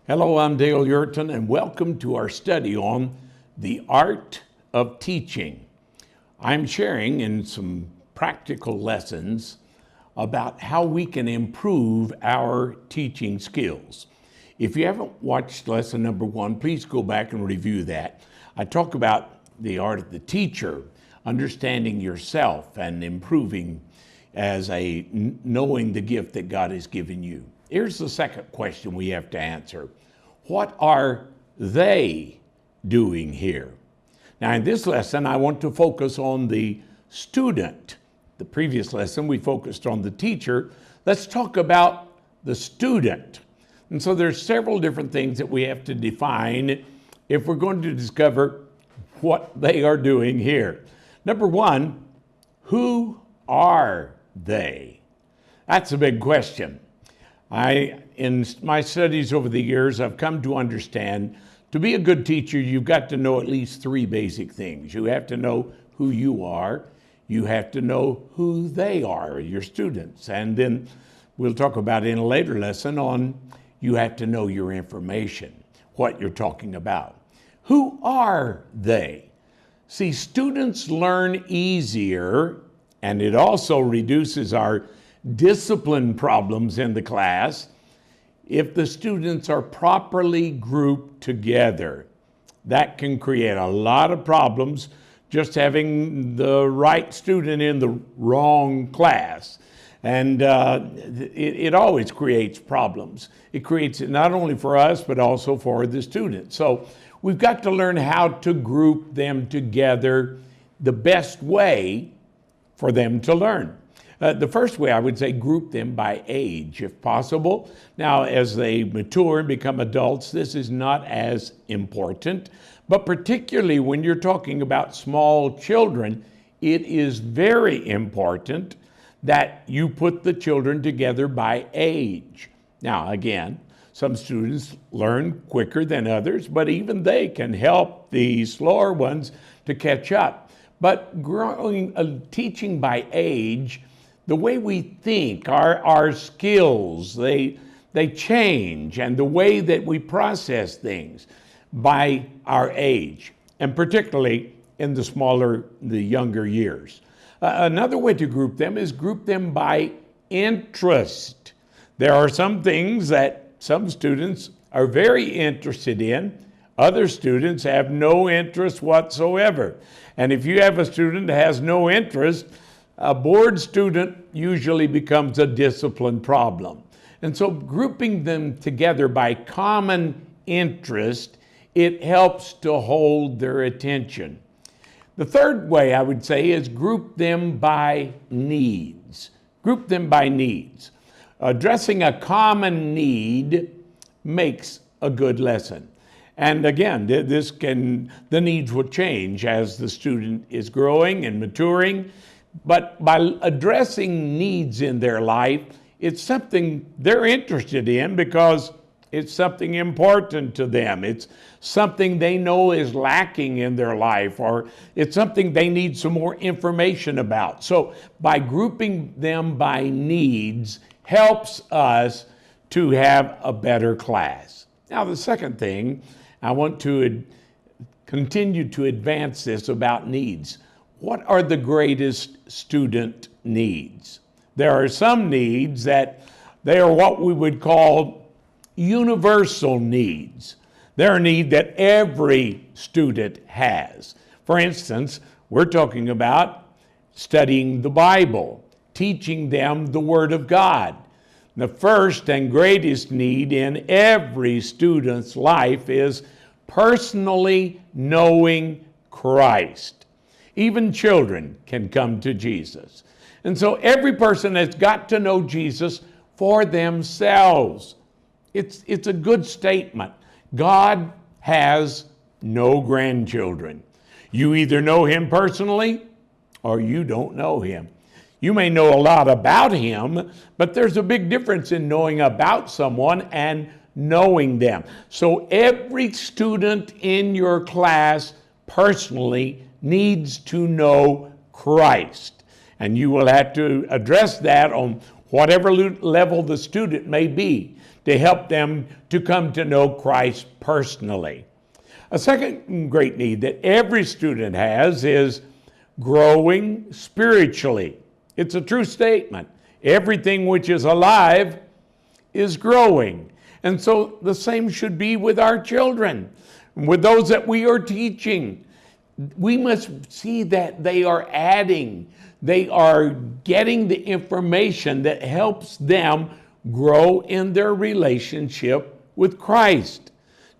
Hello, I'm Dale Yurton, and welcome to our study on the art of teaching. I'm sharing in some practical lessons about how we can improve our teaching skills. If you haven't watched lesson number 1, please go back and review that. I talk about the art of the teacher, understanding yourself and improving as knowing the gift that God has given you. Here's the second question we have to answer. What are they doing here? Now, in this lesson, I want to focus on the student. The previous lesson, we focused on the teacher. Let's talk about the student. And so there's several different things that we have to define if we're going to discover what they are doing here. Number one, who are they? That's a big question. In my studies over the years, I've come to understand to be a good teacher, you've got to know at least 3 basic things. You have to know who you are. You have to know who they are, your students. And then we'll talk about in a later lesson on you have to know your information, what you're talking about. Who are they? See, students learn easier, and it also reduces our discipline problems in the class if the students are properly grouped together. That can create a lot of problems, just having the right student in the wrong class. And it always creates problems. It creates it not only for us, but also for the students. So we've got to learn how to group them together the best way for them to learn. The first way, I would say, group them by age, if possible. Now, as they mature and become adults, this is not as important, but particularly when you're talking about small children, it is very important that you put the children together by age. Now, again, some students learn quicker than others, but even they can help the slower ones to catch up. But teaching by age, the way we think, our skills, they change, and the way that we process things by our age, and particularly in the younger years. Another way to group them is group them by interest. There are some things that some students are very interested in. Other students have no interest whatsoever. And if you have a student that has no interest, a bored student usually becomes a discipline problem. And so grouping them together by common interest, it helps to hold their attention. The third way I would say is group them by needs. Group them by needs. Addressing a common need makes a good lesson. And again, the needs will change as the student is growing and maturing. But by addressing needs in their life, it's something they're interested in because it's something important to them. It's something they know is lacking in their life, or it's something they need some more information about. So by grouping them by needs helps us to have a better class. Now, the second thing, I want to continue to advance this about needs. What are the greatest student needs? There are some needs that they are what we would call universal needs. They're a need that every student has. For instance, we're talking about studying the Bible, teaching them the Word of God. The first and greatest need in every student's life is personally knowing Christ. Even children can come to Jesus. And so every person has got to know Jesus for themselves. It's a good statement. God has no grandchildren. You either know him personally or you don't know him. You may know a lot about him, but there's a big difference in knowing about someone and knowing them. So every student in your class personally needs to know Christ. And you will have to address that on whatever level the student may be, to help them to come to know Christ personally. A second great need that every student has is growing spiritually. It's a true statement. Everything which is alive is growing. And so the same should be with our children, with those that we are teaching. We must see that they are adding, they are getting the information that helps them grow in their relationship with Christ,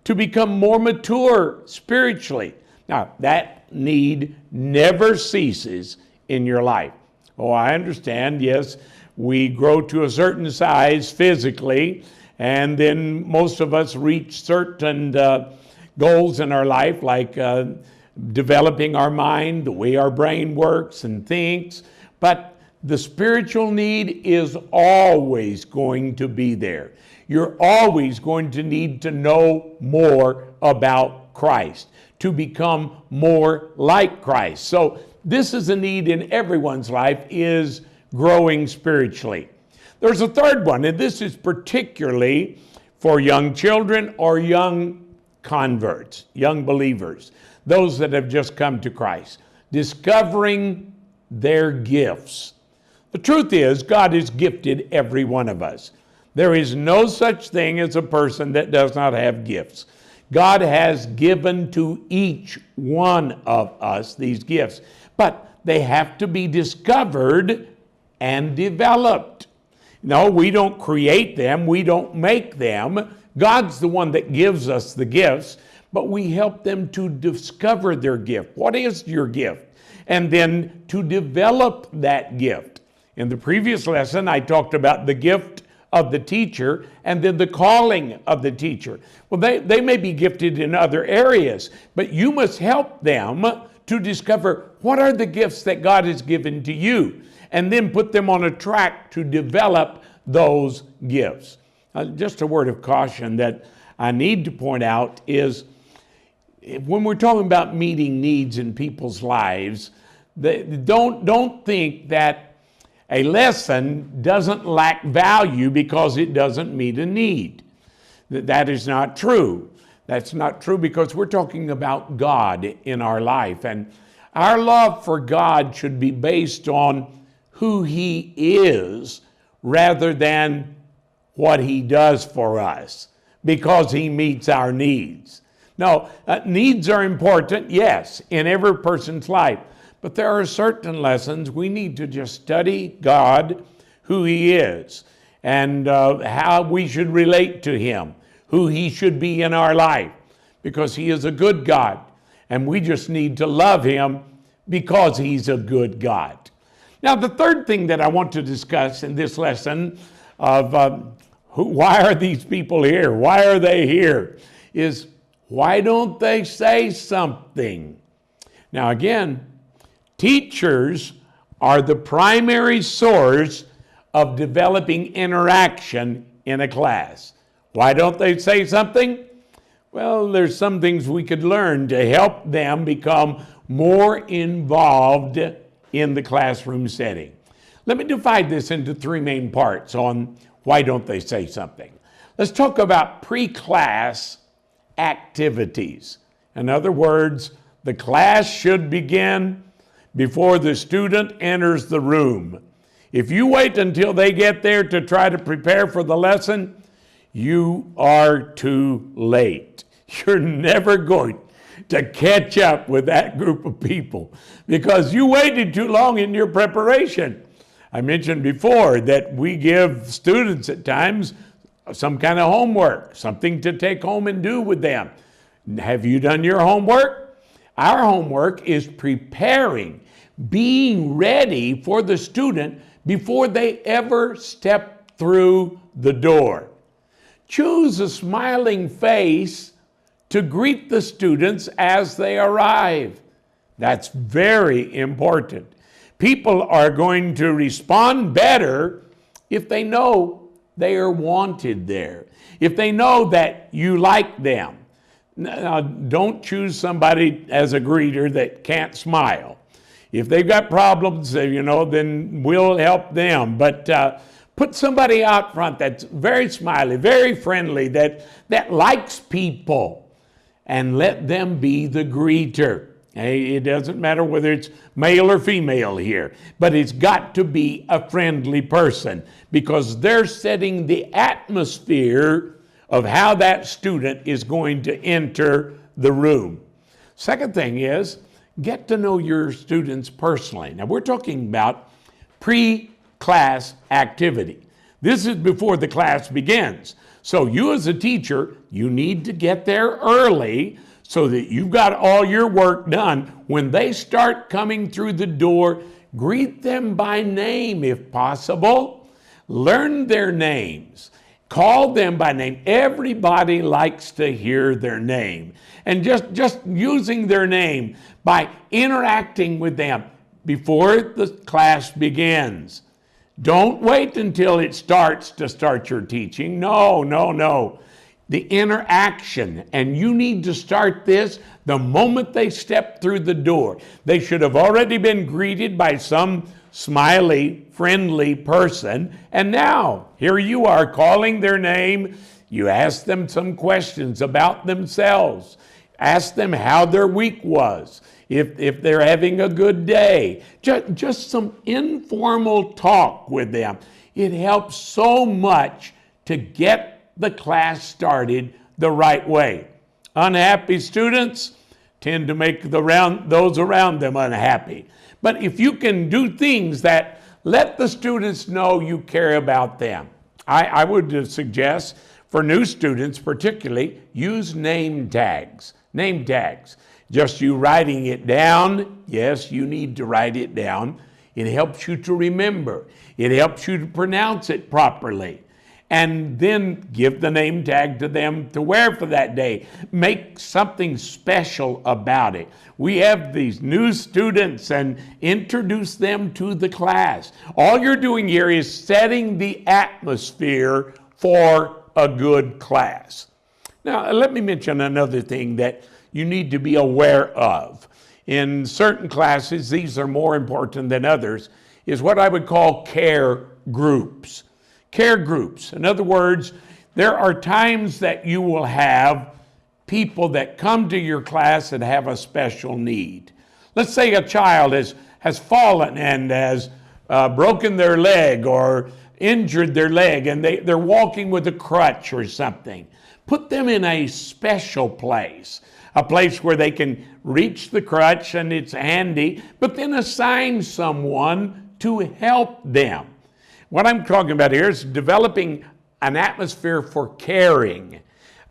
to become more mature spiritually. Now, that need never ceases in your life. Oh, I understand, yes, we grow to a certain size physically, and then most of us reach certain goals in our life, like developing our mind, the way our brain works and thinks. But the spiritual need is always going to be there. You're always going to need to know more about Christ, to become more like Christ. So this is a need in everyone's life, is growing spiritually. There's a third one, and this is particularly for young children or young converts, young believers, those that have just come to Christ, discovering their gifts. The truth is, God has gifted every one of us. There is no such thing as a person that does not have gifts. God has given to each one of us these gifts, but they have to be discovered and developed. No, we don't create them, we don't make them. God's the one that gives us the gifts, but we help them to discover their gift. What is your gift? And then to develop that gift. In the previous lesson, I talked about the gift of the teacher and then the calling of the teacher. Well, they may be gifted in other areas, but you must help them to discover what are the gifts that God has given to you, and then put them on a track to develop those gifts. Just a word of caution that I need to point out is, when we're talking about meeting needs in people's lives, don't think that a lesson doesn't lack value because it doesn't meet a need. That is not true. That's not true, because we're talking about God in our life, and our love for God should be based on who He is rather than what He does for us, because He meets our needs. No, needs are important, yes, in every person's life. But there are certain lessons we need to just study God, who He is, and how we should relate to Him, who He should be in our life, because He is a good God, and we just need to love Him because He's a good God. Now, the third thing that I want to discuss in this lesson of why are these people here? Why are they here? Is why don't they say something? Now, again, teachers are the primary source of developing interaction in a class. Why don't they say something? Well, there's some things we could learn to help them become more involved in the classroom setting. Let me divide this into three main parts on why don't they say something. Let's talk about pre-class activities. In other words, the class should begin before the student enters the room. If you wait until they get there to try to prepare for the lesson, you are too late. You're never going to catch up with that group of people because you waited too long in your preparation. I mentioned before that we give students at times some kind of homework, something to take home and do with them. Have you done your homework? Our homework is preparing, being ready for the student before they ever step through the door. Choose a smiling face to greet the students as they arrive. That's very important. People are going to respond better if they know they are wanted there, if they know that you like them. Now, don't choose somebody as a greeter that can't smile. If they've got problems, then we'll help them. But Put somebody out front that's very smiley, very friendly, that likes people, and let them be the greeter. Hey, it doesn't matter whether it's male or female here, but it's got to be a friendly person because they're setting the atmosphere of how that student is going to enter the room. Second thing is, get to know your students personally. Now, we're talking about pre-class activity. This is before the class begins. So you as a teacher, you need to get there early so that you've got all your work done. When they start coming through the door, greet them by name if possible. Learn their names. Call them by name. Everybody likes to hear their name. And just using their name by interacting with them before the class begins. Don't wait until it starts to start your teaching. No. The interaction, and you need to start this the moment they step through the door. They should have already been greeted by some smiley, friendly person, and now here you are calling their name. You ask them some questions about themselves. Ask them how their week was, if they're having a good day. Just some informal talk with them. It helps so much to get the class started the right way. Unhappy students tend to make those around them unhappy. But if you can do things that let the students know you care about them, I would suggest for new students particularly, use name tags. Name tags. Just you writing it down. Yes, you need to write it down. It helps you to remember. It helps you to pronounce it properly. And then give the name tag to them to wear for that day. Make something special about it. We have these new students and introduce them to the class. All you're doing here is setting the atmosphere for a good class. Now, let me mention another thing that you need to be aware of. In certain classes, these are more important than others, is what I would call care groups. Care groups. In other words, there are times that you will have people that come to your class that have a special need. Let's say a child has fallen and has broken their leg or injured their leg and they're walking with a crutch or something. Put them in a special place, a place where they can reach the crutch and it's handy, but then assign someone to help them. What I'm talking about here is developing an atmosphere for caring.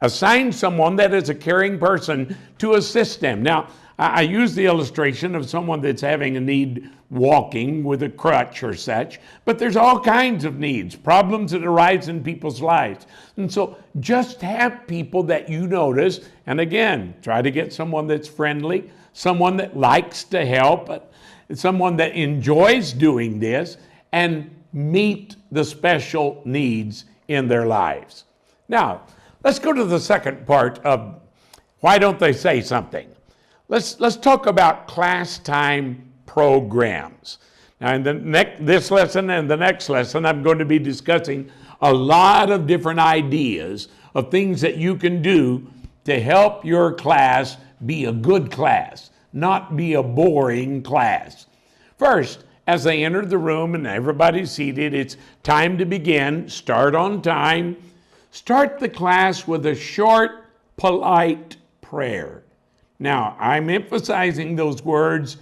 Assign someone that is a caring person to assist them. Now, I use the illustration of someone that's having a need walking with a crutch or such, but there's all kinds of needs, problems that arise in people's lives. And so just have people that you notice, and again, try to get someone that's friendly, someone that likes to help, someone that enjoys doing this, and meet the special needs in their lives. Now, let's go to the second part of why don't they say something. Let's talk about class time programs. Now, in this lesson and the next lesson, I'm going to be discussing a lot of different ideas of things that you can do to help your class be a good class, not be a boring class. First, as they enter the room and everybody's seated, it's time to begin. Start on time. Start the class with a short, polite prayer. Now, I'm emphasizing those words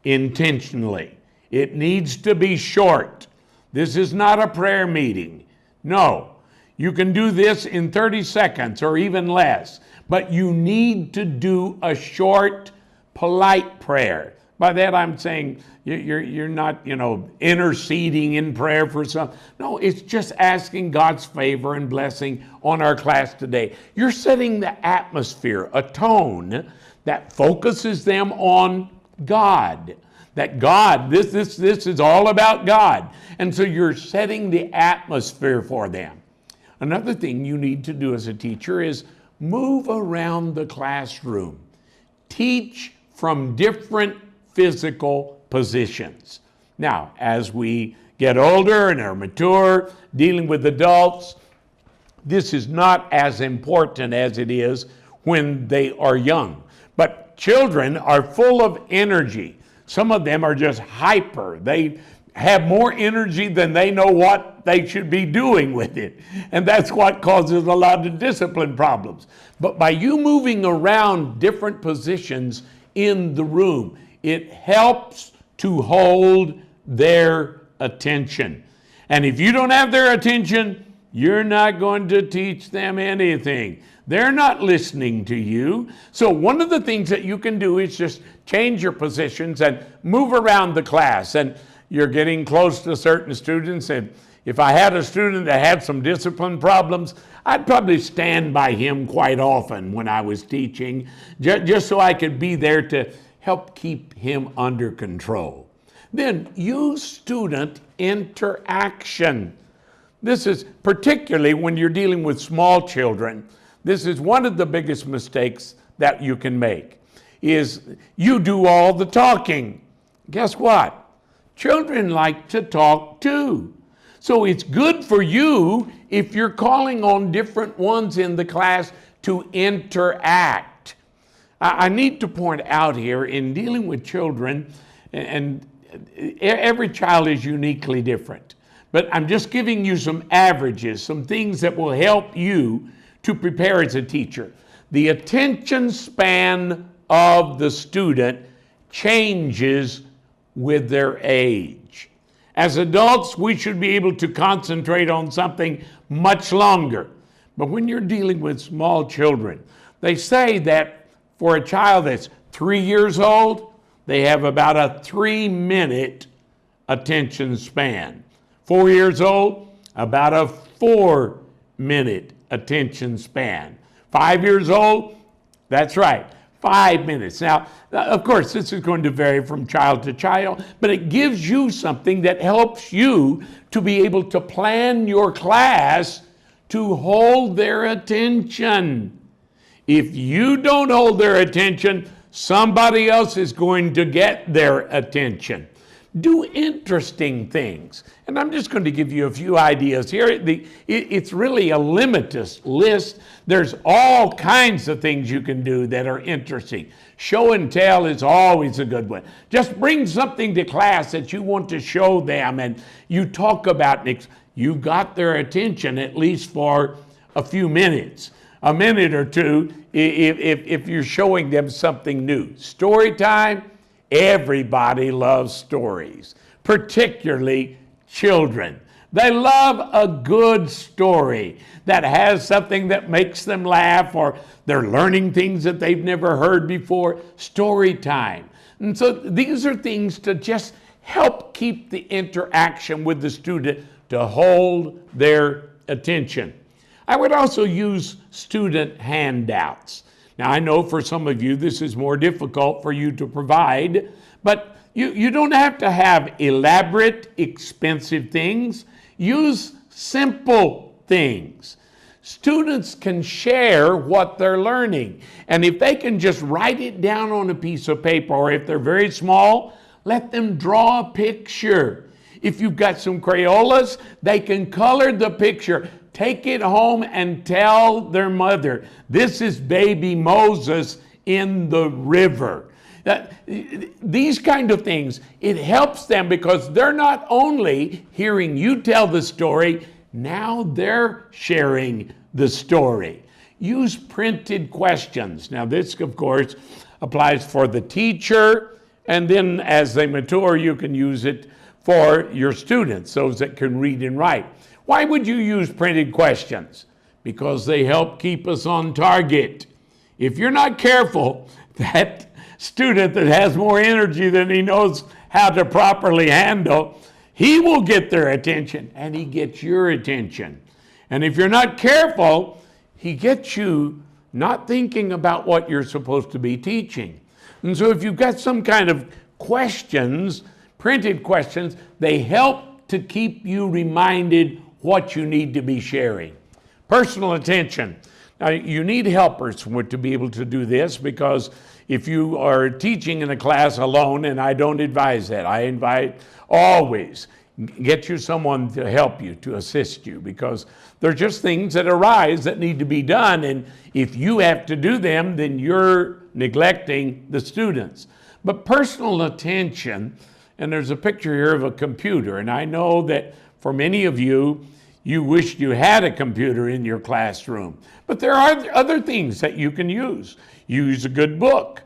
intentionally. It needs to be short. This is not a prayer meeting. No, you can do this in 30 seconds or even less, but you need to do a short, polite prayer. By that I'm saying you're not, interceding in prayer for something. No, it's just asking God's favor and blessing on our class today. You're setting the atmosphere, a tone that focuses them on God. That God, this is all about God. And so you're setting the atmosphere for them. Another thing you need to do as a teacher is move around the classroom. Teach from different physical positions. Now, as we get older and are mature, dealing with adults, this is not as important as it is when they are young. But children are full of energy. Some of them are just hyper. They have more energy than they know what they should be doing with it. And that's what causes a lot of discipline problems. But by you moving around different positions in the room, it helps to hold their attention. And if you don't have their attention, you're not going to teach them anything. They're not listening to you. So one of the things that you can do is just change your positions and move around the class. And you're getting close to certain students. And if I had a student that had some discipline problems, I'd probably stand by him quite often when I was teaching, just so I could be there to help keep him under control. Then use student interaction. This is particularly when you're dealing with small children. This is one of the biggest mistakes that you can make, is you do all the talking. Guess what? Children like to talk too. So it's good for you if you're calling on different ones in the class to interact. I need to point out here, in dealing with children, and every child is uniquely different, but I'm just giving you some averages, some things that will help you to prepare as a teacher. The attention span of the student changes with their age. As adults, we should be able to concentrate on something much longer. But when you're dealing with small children, they say that for a child that's 3 years old, they have about a 3-minute attention span. 4 years old, about a 4-minute attention span. 5 years old, that's right, 5 minutes. Now, of course, this is going to vary from child to child, but it gives you something that helps you to be able to plan your class to hold their attention. If you don't hold their attention, somebody else is going to get their attention. Do interesting things. And I'm just going to give you a few ideas here. It's really a limitless list. There's all kinds of things you can do that are interesting. Show and tell is always a good one. Just bring something to class that you want to show them, and you talk about it. You got their attention at least for a few minutes, a minute or two, if you're showing them something new. Story time. Everybody loves stories, particularly children. They love a good story that has something that makes them laugh, or they're learning things that they've never heard before. Story time. And so these are things to just help keep the interaction with the student to hold their attention. I would also use student handouts. Now, I know for some of you this is more difficult for you to provide, but you don't have to have elaborate, expensive things. Use simple things. Students can share what they're learning, and if they can just write it down on a piece of paper, or if they're very small, let them draw a picture. If you've got some Crayolas, they can color the picture. Take it home and tell their mother, this is baby Moses in the river. These kind of things, it helps them because they're not only hearing you tell the story, now they're sharing the story. Use printed questions. Now this, of course, applies for the teacher, and then as they mature, you can use it for your students, those that can read and write. Why would you use printed questions? Because they help keep us on target. If you're not careful, that student that has more energy than he knows how to properly handle, he will get their attention, and he gets your attention. And if you're not careful, he gets you not thinking about what you're supposed to be teaching. And so if you've got some kind of questions, printed questions, they help to keep you reminded what you need to be sharing. Personal attention. Now, you need helpers to be able to do this, because if you are teaching in a class alone, and I don't advise that, I invite always Get you someone to help you, to assist you, because there's just things that arise that need to be done. And if you have to do them, then you're neglecting the students. But personal attention, and there's a picture here of a computer, and I know that for many of you, you wished you had a computer in your classroom. But there are other things that you can use. Use a good book.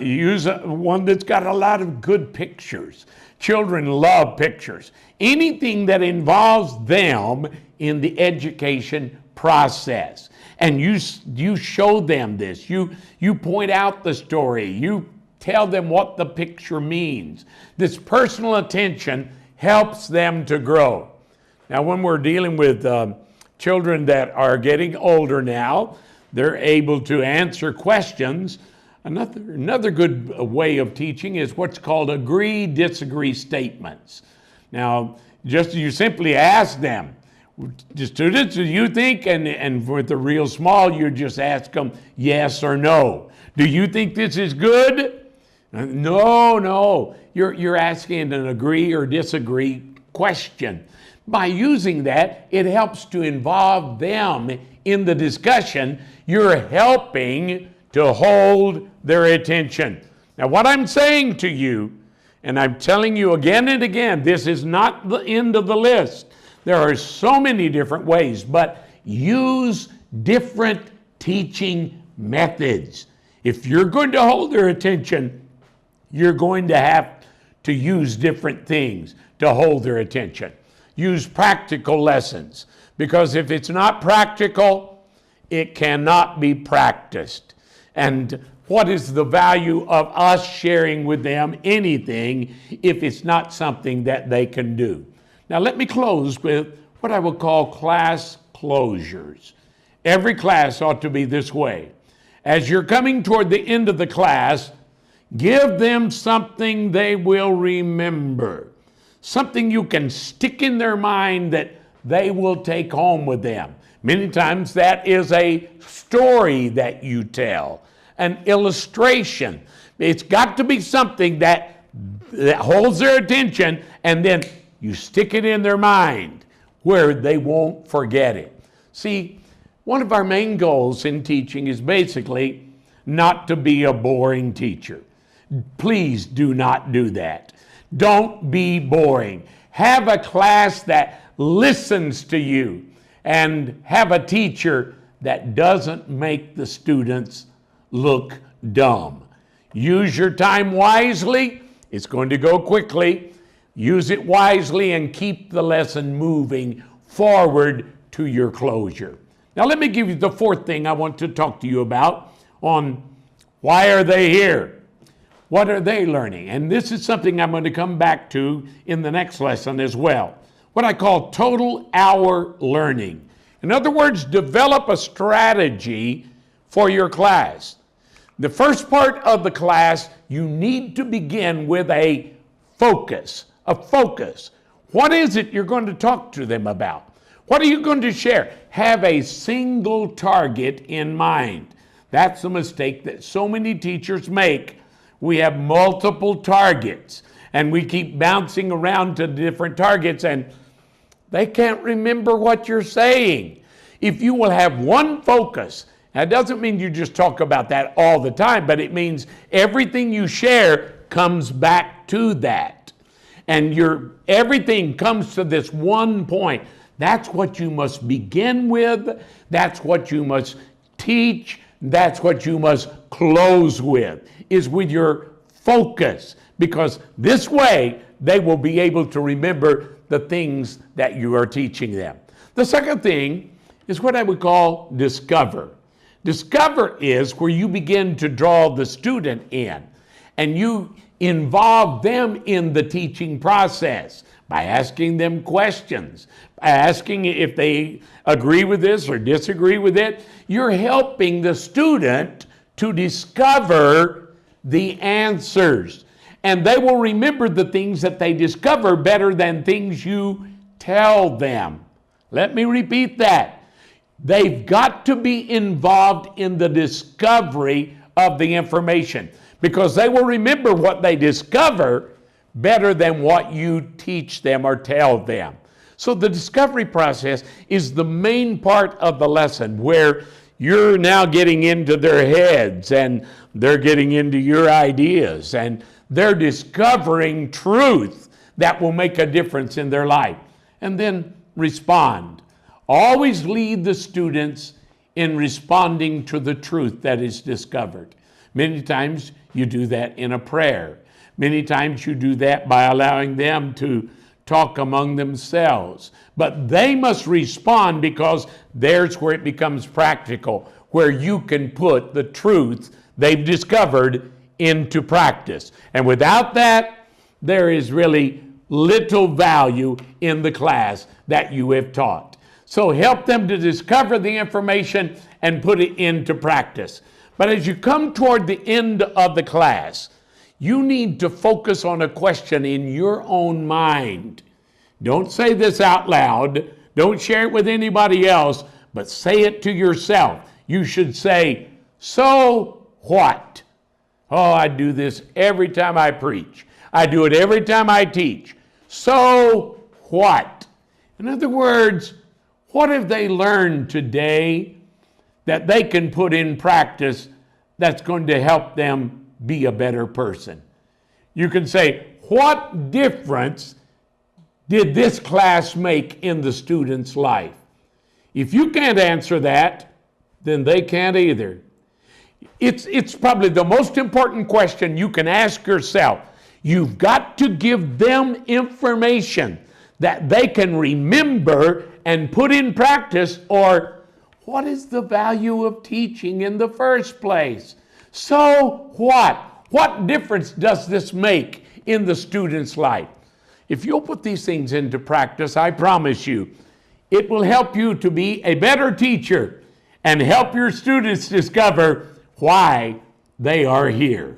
Use one that's got a lot of good pictures. Children love pictures. Anything that involves them in the education process. And you show them this. You point out the story. You tell them what the picture means. This personal attention helps them to grow. Now, when we're dealing with children that are getting older now, they're able to answer questions. Another good way of teaching is what's called agree, disagree statements. Now, just you simply ask them, the students, do you think, and with the real small, you just ask them yes or no. Do you think this is good? No. You're asking an agree or disagree question. By using that, it helps to involve them in the discussion. You're helping to hold their attention. Now, what I'm saying to you, and I'm telling you again and again, this is not the end of the list. There are so many different ways, but use different teaching methods. If you're going to hold their attention, you're going to have to use different things to hold their attention. Use practical lessons, because if it's not practical, it cannot be practiced. And what is the value of us sharing with them anything if it's not something that they can do? Now let me close with what I would call class closures. Every class ought to be this way. As you're coming toward the end of the class, give them something they will remember. Something you can stick in their mind that they will take home with them. Many times that is a story that you tell, an illustration. It's got to be something that holds their attention, and then you stick it in their mind where they won't forget it. See, one of our main goals in teaching is basically not to be a boring teacher. Please do not do that. Don't be boring. Have a class that listens to you, and have a teacher that doesn't make the students look dumb. Use your time wisely. It's going to go quickly. Use it wisely and keep the lesson moving forward to your closure. Now let me give you the fourth thing I want to talk to you about on why are they here? What are they learning? And this is something I'm going to come back to in the next lesson as well. What I call total hour learning. In other words, develop a strategy for your class. The first part of the class, you need to begin with a focus. What is it you're going to talk to them about? What are you going to share? Have a single target in mind. That's the mistake that so many teachers make. We have multiple targets, and we keep bouncing around to different targets, and they can't remember what you're saying. If you will have one focus, that doesn't mean you just talk about that all the time, but it means everything you share comes back to that. And everything comes to this one point. That's what you must begin with. That's what you must teach. That's what you must close with, is with your focus. Because this way, they will be able to remember the things that you are teaching them. The second thing is what I would call discover. Discover is where you begin to draw the student in, and you involve them in the teaching process by asking them questions, by asking if they agree with this or disagree with it. You're helping the student to discover the answers. And they will remember the things that they discover better than things you tell them. Let me repeat that. They've got to be involved in the discovery of the information, because they will remember what they discover better than what you teach them or tell them. So the discovery process is the main part of the lesson, where you're now getting into their heads and they're getting into your ideas and they're discovering truth that will make a difference in their life. And then respond. Always lead the students in responding to the truth that is discovered. Many times you do that in a prayer. Many times you do that by allowing them to talk among themselves. But they must respond, because there's where it becomes practical, where you can put the truth they've discovered into practice. And without that, there is really little value in the class that you have taught. So help them to discover the information and put it into practice. But as you come toward the end of the class, you need to focus on a question in your own mind. Don't say this out loud. Don't share it with anybody else, but say it to yourself. You should say, so what? Oh, I do this every time I preach. I do it every time I teach. So what? In other words, what have they learned today that they can put in practice that's going to help them be a better person? You can say, what difference did this class make in the student's life? If you can't answer that, then they can't either. It's probably the most important question you can ask yourself. You've got to give them information that they can remember and put in practice, or what is the value of teaching in the first place? So what? What difference does this make in the student's life? If you'll put these things into practice, I promise you, it will help you to be a better teacher and help your students discover why they are here.